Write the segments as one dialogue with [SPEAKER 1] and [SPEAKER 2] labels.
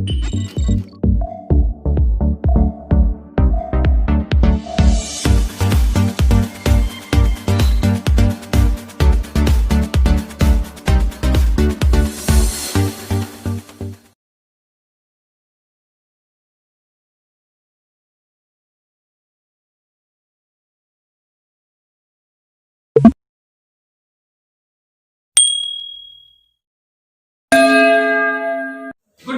[SPEAKER 1] Good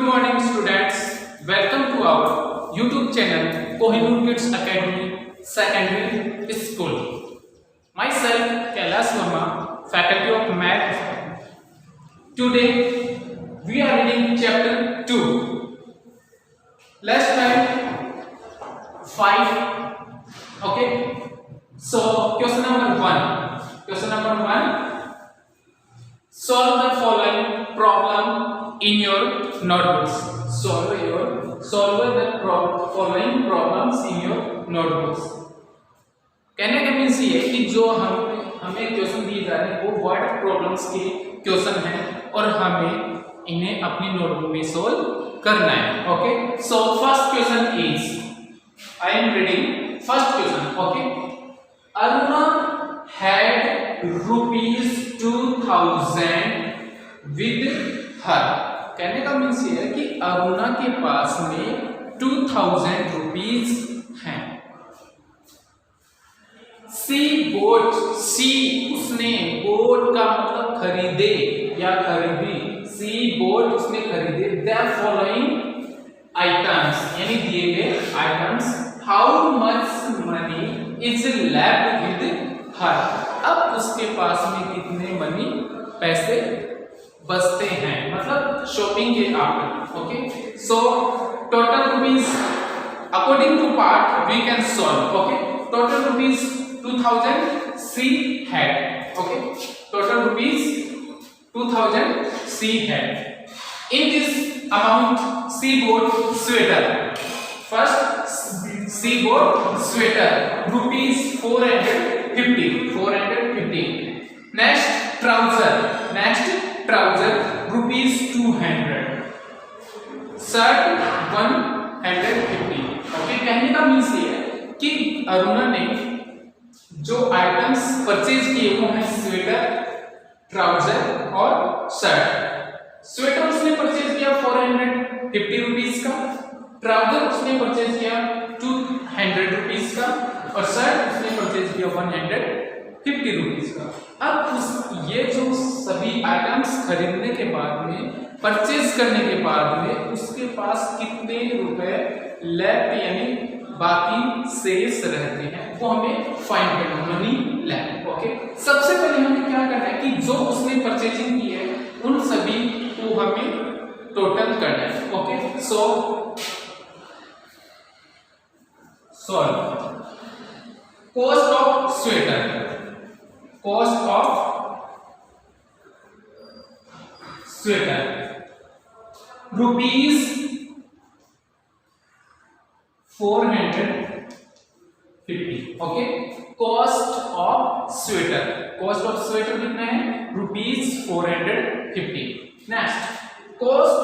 [SPEAKER 1] morning, students. Welcome to our YouTube channel, Kohinoor Kids Academy Secondary School. Myself, Kailash Verma, Faculty of Math. Today, we are reading Chapter 2. Let's try 5. Okay. So, question number 1. Question number 1. Solve the following problem in your notebooks. Solve the following problems in your notebooks. कहने का means ये कि जो हमें question दिए जा रहे हैं वो वर्ड प्रॉब्लम्स के क्वेश्चन हैं और हमें इन्हें अपनी नोटबुक में सोल्व करना है. Okay, so first question is, I am reading first question. Okay, Aruna had rupees 2000 with her. कहने का मीन्स ये है कि अरुणा के पास में 2000 रुपीज हैं. सी बोट, सी उसने, बोट का मतलब खरीदे या खरीदी. सी बोट उसने खरीदे द फॉलोइंग आइटम्स यानी दिए गए items. How much money is left with her. अब उसके पास में कितने मनी पैसे बचते हैं, मतलब शॉपिंग के after. Okay, so total rupees according to part we can solve. Okay, total rupees 2000 she had. Okay, total rupees 2000 she had. In this amount she bought sweater. First she bought sweater rupees 450. Next trouser rupees 200. Shirt 150. Okay, कहने का means ये है कि अरुणा ने जो items purchase किए वो हैं स्वेटर, ट्राउजर और शर्ट. स्वेटर उसने परचेज किया 450 रुपीज का, ट्राउजर उसने परचेज किया 200 रुपीज का और शर्ट उसने परचेज किया 150 रुपीज का. अब ये जो सभी आइटम्स खरीदने के बाद में, परचेज करने के बाद में उसके पास कितने रुपए लेफ्ट यानी बाकी शेष रहते हैं वो हमें फाइंड करना, मनी लेफ्ट. ओके, सबसे पहले हमें क्या करना है कि जो उसने परचेजिंग की है उन सभी को हमें टोटल करना है. Okay, so solve. Cost of sweater, cost of sweater rupees 450. Okay, cost of sweater कितना है, rupees 450. Next cost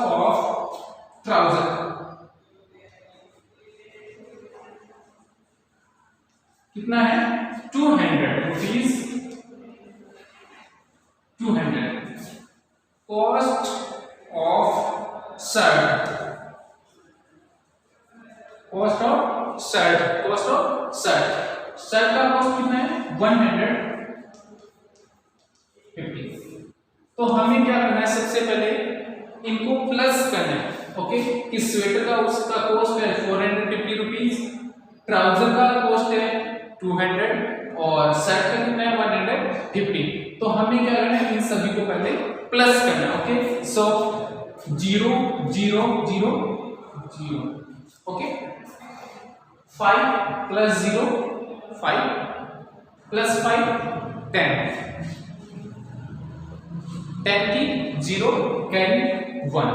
[SPEAKER 1] of trouser कितना है, 200 rupees. 200. Cost of shirt, shirt का कॉस्ट कितना है, 150. तो हमें क्या करना है, सबसे पहले इनको प्लस करना है. ओके, कि स्वेटर का उसका कॉस्ट है 450 रुपीज, ट्राउजर का कॉस्ट है 200 और शर्ट का कितना है 150. तो हमें क्या करना है, इन सभी को पहले प्लस करना है. ओके, सो 0 0 0 0. Okay, 5 plus 0 5 plus 5 10. 10 की 0 carry 1.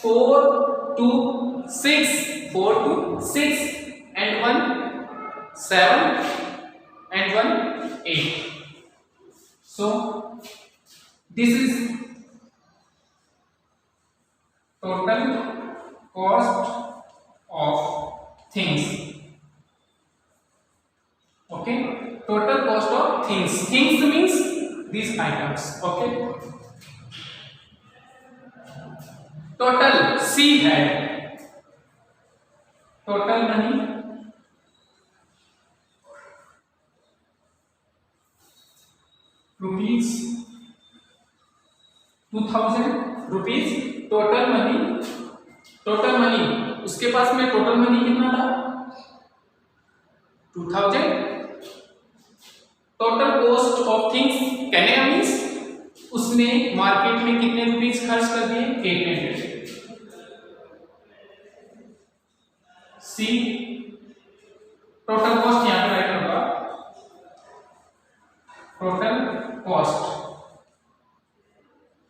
[SPEAKER 1] 4 2 6 4 2 6 and 1 7 and 1 8. So this is these items. Okay. Total C had total money rupees 2000 rupees total money उसके पास में टोटल मनी कितना था 2000 टोटल कॉस्ट ऑफ थिंग्स कहने का मींस उसने मार्केट में कितने रुपीस खर्च कर दिए 800 सी टोटल कॉस्ट यहां पे राइट होगा टोटल कॉस्ट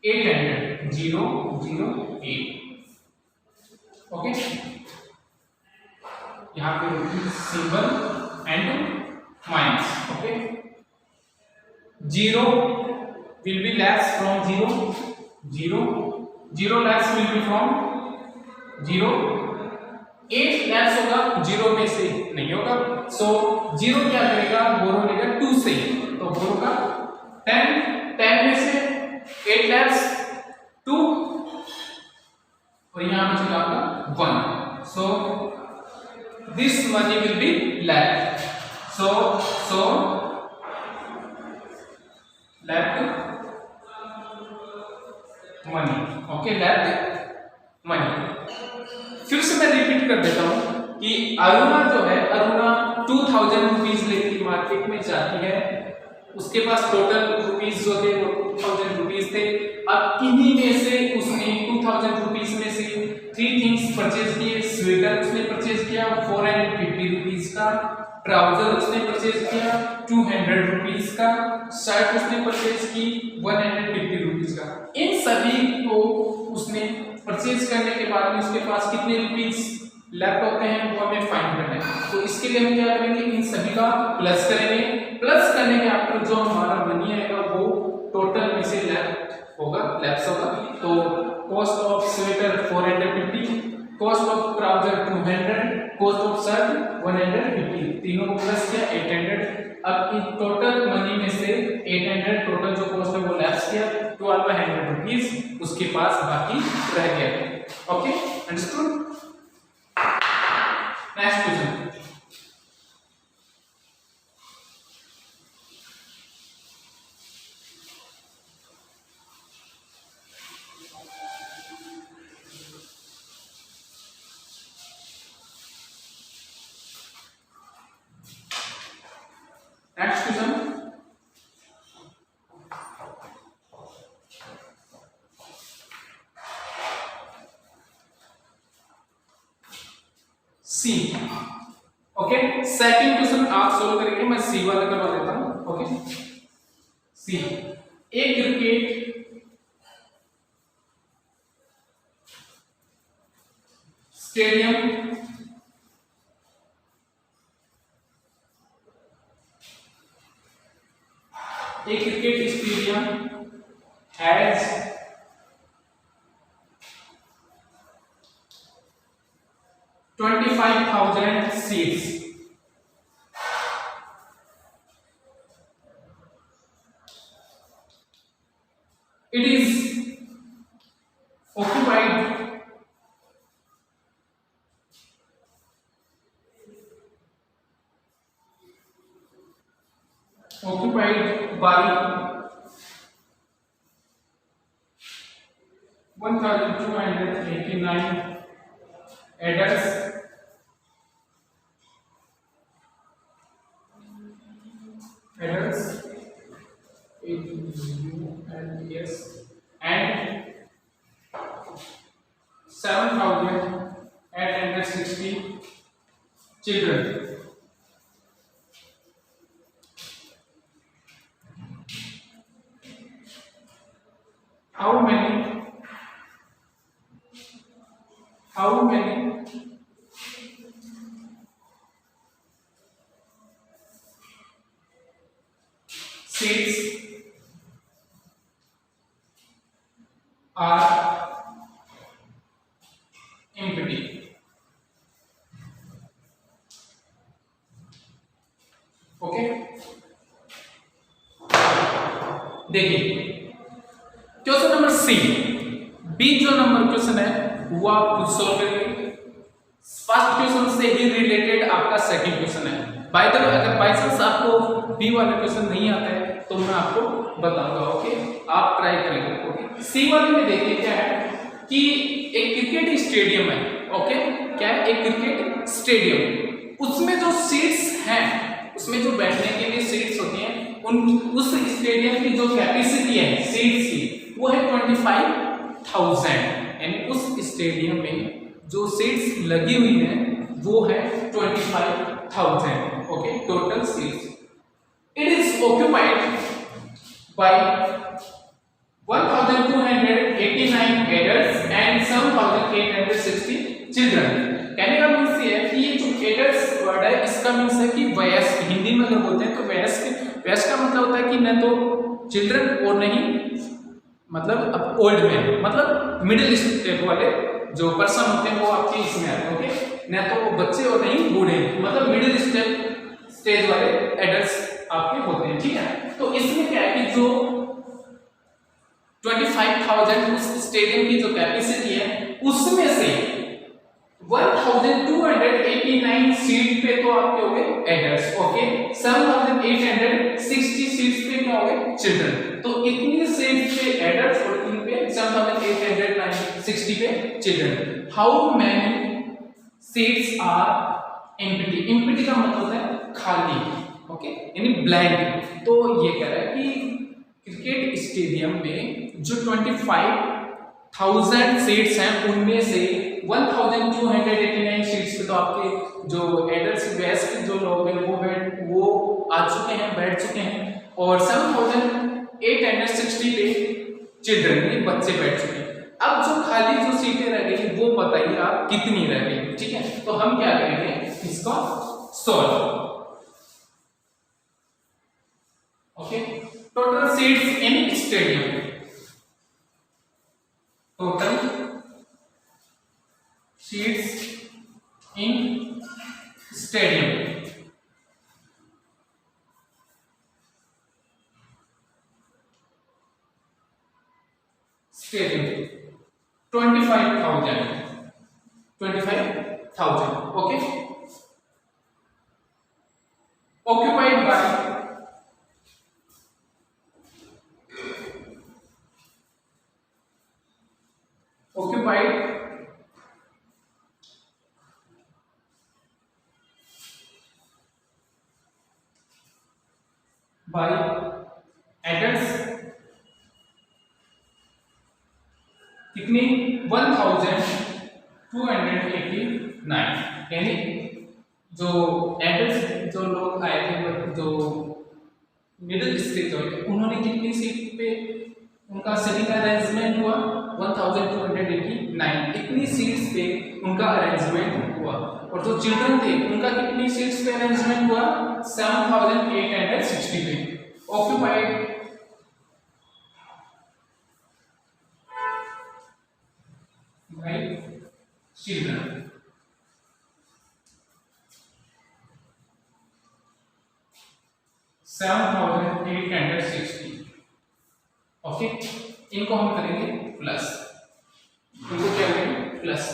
[SPEAKER 1] 800 008 ओके यहां पे symbol and minus okay 0 will be less from 0 less will be from 0 8 less होगा 0 में से नहीं होगा सो 0 क्या करेगा बोरो लेगा 2 से तो बोरो का 10 में से 8 less 2 और यहां बचेगा आपका 1 so this money will be left so left money okay left money फिर से मैं रिपीट कर देता हूं कि अरुणा जो है अरुणा 2000 रुपीस लेकर मार्केट में जाती है उसके पास टोटल रुपीस जो थे वो 2000 रुपीस थे अब इन्हीं में से उसने 2000 रुपीस में से 3 थिंग्स परचेज किए स्वेटर उसने परचेज किया 450 रुपीस का ट्राउजर उसने परचेज किया 200 रुपीस का शर्ट उसने परचेज की 150 रुपीस का इन सभी को उसने परचेज करने के बाद में उसके पास कितने रुपीस लेफ्ट होते हैं वो हमें फाइंड करना है तो इसके लिए हम क्या करेंगे इन सभी का प्लस करेंगे प्लस करने के आफ्टर जो हमारा मनी आएगा वो टोटल में से लेफ्ट होगा तो cost of sweater 450 cost of trouser 200 cost of shirt 150 तीनों को प्लस किया 800 अब इन टोटल मनी में से 800 टोटल जो कॉस्ट है वो लेफ्ट किया 1200 रुपीस उसके पास बाकी रह गया okay understood next question next question C okay second question आप सोल्व करेंगे मैं सी वाला करवा देता हूं ओके सी एक cricket stadium A cricket stadium has 25,000 seats. It is occupied by 1,289 adults and 7,860 children. How many seats are empty? Okay. देखिए question number C, B जो नंबर क्वेश्चन है वो आप खुद सॉल्व करिए। फर्स्ट क्वेश्चन से ही रिलेटेड आपका सेकंड क्वेश्चन है। बाय द वे अगर बाय चांस आपको बी वाला क्वेश्चन नहीं आता है तो मैं आपको बताऊंगा, ओके, आप ट्राई करेंगे। ओके, सी वाले में देखिए क्या है कि एक क्रिकेट स्टेडियम है। ओके, क्या है, एक क्रिकेट स्टेडियम, उसमें जो सीट्स हैं, उसमें जो बैठने के लिए सीट्स होती हैं, उस स्टेडियम की जो कैपेसिटी है सीट्स की वो है 25,000, यानी उस स्टेडियम में जो सीट्स लगी हुई हैं वो है 25,000। Okay, total seats. It is occupied by 1,289 adults and 7,860 children। कहने का मीन्स ये है कि ये जो एडल्ट्स वर्ड है इसका मीन्स है कि वयस्क, हिंदी में अगर बोलते हैं तो वयस्क, वयस्क का मतलब होता है कि न तो चिल्ड्रन और नहीं मतलब अब ओल्ड मैन, मतलब मिडिल स्टेज वाले जो पर्सन होते हैं वो आपके इसमें आते हैं। ओके, न तो वो बच्चे और नहीं बूढ़े, मतलब मिडिल स्टेज वाले एडल्ट्स आपके होते हैं। ठीक है, तो इसमें क्या है कि जो 25,000 उस स्टेडियम की जो कैपेसिटी है उसमें से 1,289 सीट पे तो आपके हो गए एडल्ट्स। ओके, 7,860 सीट्स पे क्या हो गए चिल्ड्रन। तो इतनी सीट पे एडल्ट्स और इतनी पे 7,860 पे children. How many seats are empty? Empty का मतलब होता है खाली, ओके, यानी ब्लैंक। तो ये कह रहा है कि क्रिकेट स्टेडियम में जो 25,000 सीट्स हैं उनमें से 1,289 सीट्स पे तो आपके जो एडल्ट्स वयस्क जो लोग हैं वो आ चुके हैं, बैठ चुके हैं, और 7,860 पे चिल्ड्रन यानी बच्चे बैठ चुके हैं। अब जो खाली जो सीटें रह गई वो बताइए आप कितनी रह गई। ठीक है, तो हम क्या करेंगे इसको solve. Okay, total seats in stadium, total seats in stadium, stadium 25,000, 25,000। Okay, occupied by adults कितनी 1,289, यानी जो एडल्ट्स जो लोग आए थे जो मिडिल स्टेज वाले उन्होंने कितनी सीट पे उनका सिटिंग अरेंजमेंट हुआ 1,289, इतनी सीट्स पे उनका अरेंजमेंट हुआ। और जो चिल्ड्रन थे उनका कितनी सीट्स पे अरेंजमेंट हुआ 7,860 पे। ऑक्यूपाइड बाय चिल्ड्रन, ओके, इनको हम करेंगे प्लस, इनको क्या करेंगे plus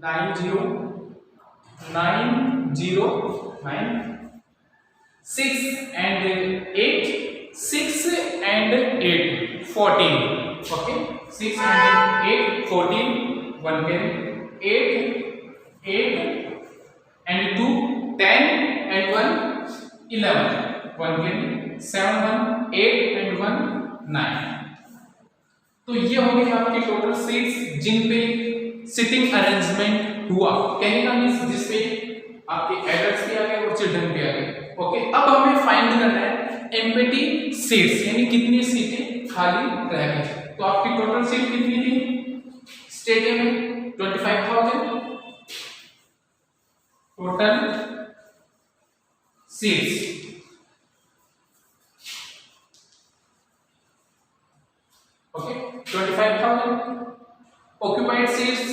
[SPEAKER 1] 9,0,9,0,9 6 and 8 6 and 8 14। Okay, 6 and 8 14, 1 carry, 8 and 2 10 and 1 11, 1 carry, 7 1 8 and 1 9। तो ये हो गई आपकी टोटल सीट्स जिन पे सिटिंग अरेंजमेंट हुआ। कहने का मींस जिसपे आपके एडल्ट्स भी आ गए और चिल्ड्रन भी आ गए। ओके, अब हमें फाइंड करना है एम्प्टी सीट्स, यानी कितनी सीटें खाली रह गई। तो आपकी टोटल सीट कितनी थी स्टेडियम में 25,000, total seats okay 25,000, occupied seats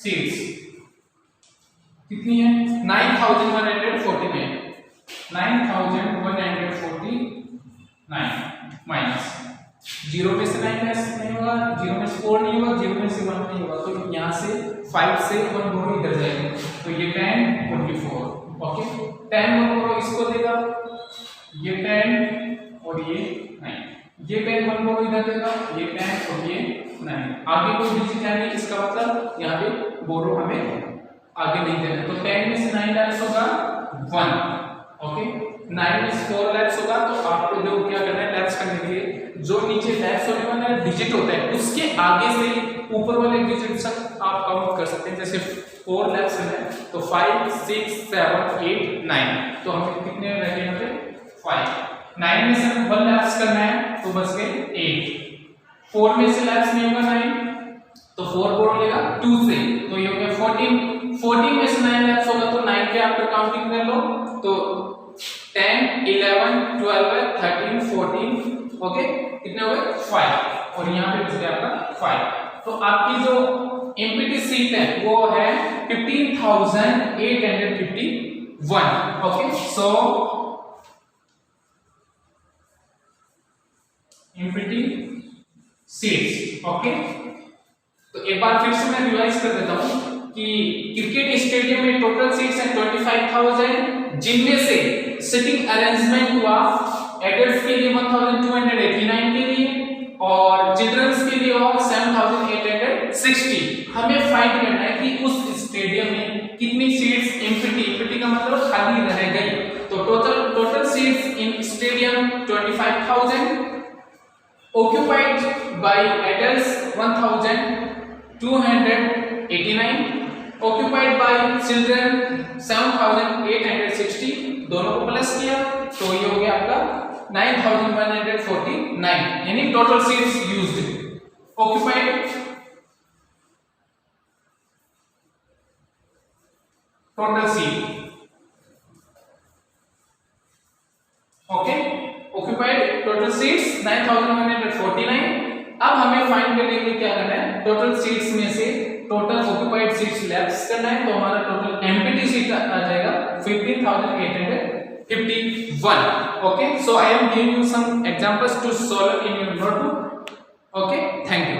[SPEAKER 1] seats कितनी है 9149 9149 माइनस 0 में से 9 नहीं होगा, 0 में से 4 नहीं होगा, 0 में से 1 नहीं होगा, तो यहाँ से 5 से 1 दोनों इधर जाएंगे, तो ये 10 24 ओके 10 1 करो इसको देगा, ये 10 और ये 9, ये 10 1 करो इधर देगा, ये 10 और ये 9, आगे कोई डिजिट है नहीं, इसका मतलब यहाँ पे बोरो हमें आगे नहीं देना, तो 10 में से 9 लैप्स होगा 1 ओके 9 में से 4 लैप्स होगा, तो आपको जो क्या करना है लैप्स करने के लिए जो नीचे लैप्स होने वाला डिजिट होता है उसके आगे से ऊपर वाले डिजिट तक आप काउंट कर सकते हैं, जैसे 4 लैप्स है तो 5 6 7 8 9, तो हमें कितने रह गए यहाँ पे 5, 9 में से 1 लैप्स करना है तो बच गए 8, 4 में से लैप्स नहीं होगा 9 तो 4 बोर्ड लेगा 2 से, तो ये हो गया 14 में से 9 लैप्स होगा तो 9 पे आप काउंटिंग कर लो, तो 10 11 12 13 14 ओके कितने हो गए 5, और यहाँ पे बच गया आपका 5, तो आपकी जो एमपीटी सीट है वो है 15,851 ओके, सो एमपीटी सीट्स ओके। तो एक बार फिर से मैं रिवाइज कर देता हूं कि क्रिकेट स्टेडियम में टोटल सीट्स हैं 25,000, जिनमें से सीटिंग अरेंजमेंट हुआ एडल्ट्स के लिए 1289 के लिए और चिल्ड्रंस के लिए हुआ 7860। हमें फाइंड करना है कि उस स्टेडियम में कितनी सीट्स एम्प्टी का मतलब खाली रह गई, तो total seats in stadium 25,000, occupied by adults 1289, occupied by children 7860, दोनों को प्लस किया तो ये हो गया आपका 9149, यानी total seats used. occupied total seat okay, occupied total seats 9149। अब हमें फाइंड करने के लिए क्या करना है, टोटल सीट्स में से टोटल ऑक्युपाइड सीट्स लेफ्ट करना है, तो हमारा टोटल एम्प्टी सीट आ जाएगा 15,851 okay. So I am giving you some examples to solve in your notebook okay, thank you.